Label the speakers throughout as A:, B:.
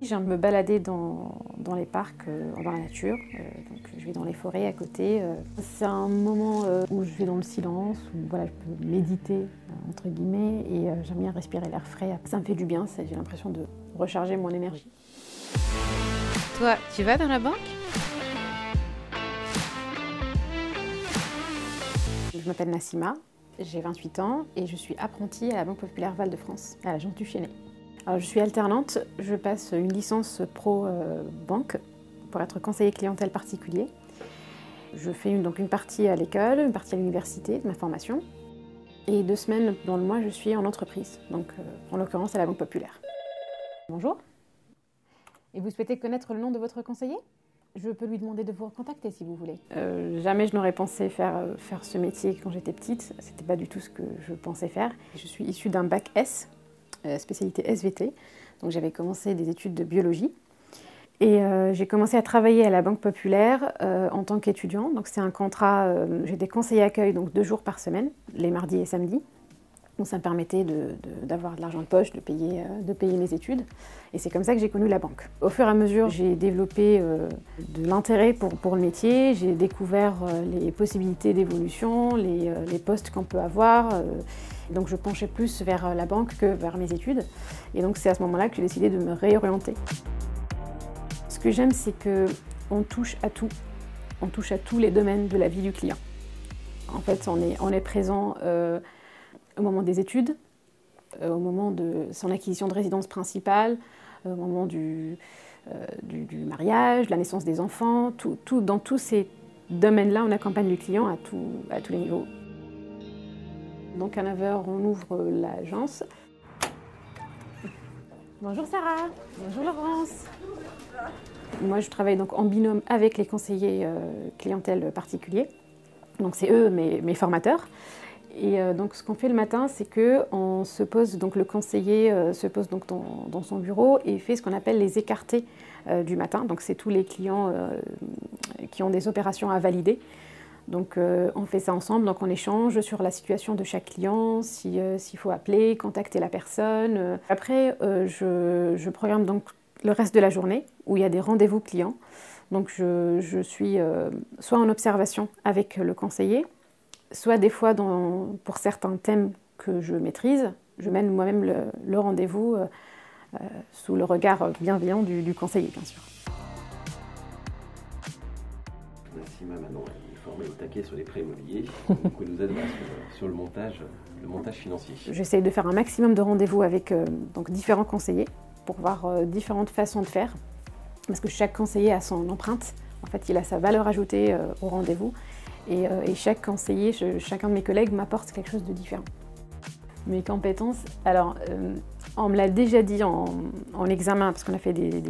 A: J'aime me balader dans les parcs, dans la nature, donc je vais dans les forêts à côté. C'est un moment où je vais dans le silence, où voilà, je peux méditer, entre guillemets, et j'aime bien respirer l'air frais. Ça me fait du bien, j'ai l'impression de recharger mon énergie.
B: Toi, tu vas dans la banque?
A: Je m'appelle Nassima, j'ai 28 ans et je suis apprentie à la Banque Populaire Val-de-France, à l'agence du Chesnay. Alors, je suis alternante, je passe une licence pro banque pour être conseiller clientèle particulier. Je fais donc une partie à l'école, une partie à l'université de ma formation. Et 2 semaines dans le mois, je suis en entreprise, donc en l'occurrence à la Banque Populaire. Bonjour. Et vous souhaitez connaître le nom de votre conseiller? Je peux lui demander de vous recontacter si vous voulez. Jamais je n'aurais pensé faire ce métier quand j'étais petite. C'était pas du tout ce que je pensais faire. Je suis issue d'un bac S, spécialité SVT. Donc j'avais commencé des études de biologie. Et j'ai commencé à travailler à la Banque Populaire en tant qu'étudiant. Donc c'est un contrat, j'étais conseiller accueil, donc 2 jours par semaine, les mardis et samedis. Donc ça me permettait d'avoir de l'argent de poche, de payer mes études. Et c'est comme ça que j'ai connu la banque. Au fur et à mesure, j'ai développé de l'intérêt pour le métier. J'ai découvert les possibilités d'évolution, les postes qu'on peut avoir. Donc je penchais plus vers la banque que vers mes études. Et donc c'est à ce moment-là que j'ai décidé de me réorienter. Ce que j'aime, c'est qu'on touche à tout. On touche à tous les domaines de la vie du client. En fait, on est présent au moment des études, au moment de son acquisition de résidence principale, au moment du mariage, de la naissance des enfants. Dans tous ces domaines-là, on accompagne le client à tous les niveaux. Donc à 9h, on ouvre l'agence. Bonjour Sarah, bonjour Laurence. Moi, je travaille donc en binôme avec les conseillers clientèle particuliers. Donc c'est eux mes formateurs. Et donc ce qu'on fait le matin, c'est que le conseiller se pose donc dans son bureau et fait ce qu'on appelle les écartés du matin. Donc c'est tous les clients qui ont des opérations à valider. Donc on fait ça ensemble, donc on échange sur la situation de chaque client, s'il faut appeler, contacter la personne. Après, je programme donc le reste de la journée où il y a des rendez-vous clients. Donc je suis soit en observation avec le conseiller, soit des fois pour certains thèmes que je maîtrise, je mène moi-même le rendez-vous sous le regard bienveillant du conseiller, bien sûr.
C: Nassima, maintenant, est formée au taquet sur les prêts immobiliers, donc elle nous aide sur le montage financier.
A: J'essaye de faire un maximum de rendez-vous avec donc différents conseillers pour voir différentes façons de faire, parce que chaque conseiller a son empreinte. En fait, il a sa valeur ajoutée au rendez-vous. Et chaque conseiller, chacun de mes collègues m'apporte quelque chose de différent. Mes compétences, alors on me l'a déjà dit en examen, parce qu'on a fait des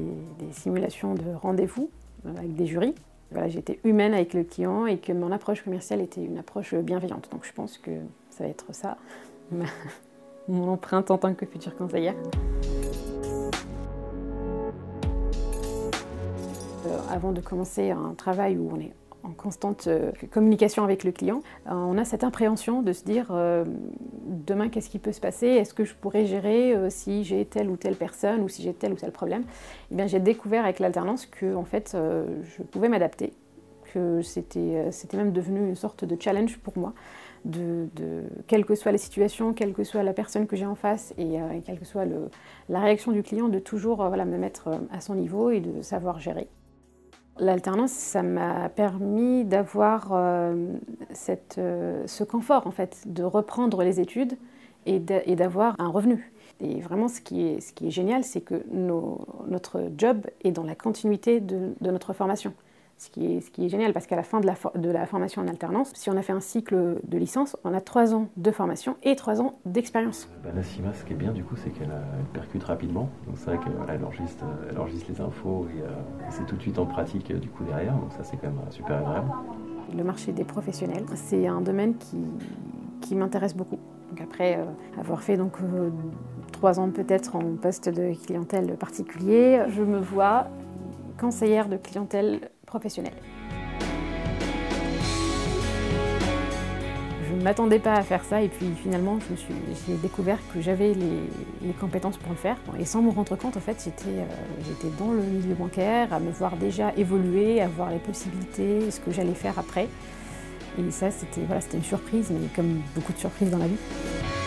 A: simulations de rendez-vous avec des jurys. Voilà, j'étais humaine avec le client et que mon approche commerciale était une approche bienveillante. Donc je pense que ça va être ça, mon empreinte en tant que future conseillère. Avant de commencer un travail où on est en constante communication avec le client, on a cette appréhension de se dire demain qu'est-ce qui peut se passer, est-ce que je pourrais gérer si j'ai telle ou telle personne ou si j'ai tel ou tel problème. Eh bien, j'ai découvert avec l'alternance que en fait, je pouvais m'adapter, que c'était même devenu une sorte de challenge pour moi, quelles que soient les situations, quelle que soit la personne que j'ai en face et quelle que soit la réaction du client, de toujours me mettre à son niveau et de savoir gérer. L'alternance, ça m'a permis d'avoir ce confort, en fait, de reprendre les études et d'avoir un revenu. Et vraiment, ce qui est génial, c'est que notre job est dans la continuité de notre formation. Ce qui est génial, parce qu'à la fin de la formation en alternance, si on a fait un cycle de licence, on a 3 ans de formation et 3 ans d'expérience.
C: Nassima, ce qui est bien du coup, c'est qu'elle percute rapidement. Donc c'est vrai qu'elle enregistre les infos et c'est tout de suite en pratique du coup derrière. Donc ça, c'est quand même super agréable.
A: Le marché des professionnels, c'est un domaine qui m'intéresse beaucoup. Donc après avoir fait 3 ans peut-être en poste de clientèle particulier, je me vois conseillère de clientèle professionnelle. Je m'attendais pas à faire ça et puis finalement j'ai découvert que j'avais les compétences pour le faire. Et sans me rendre compte, en fait, j'étais dans le milieu bancaire, à me voir déjà évoluer, à voir les possibilités, ce que j'allais faire après. Et ça, c'était une surprise, mais comme beaucoup de surprises dans la vie.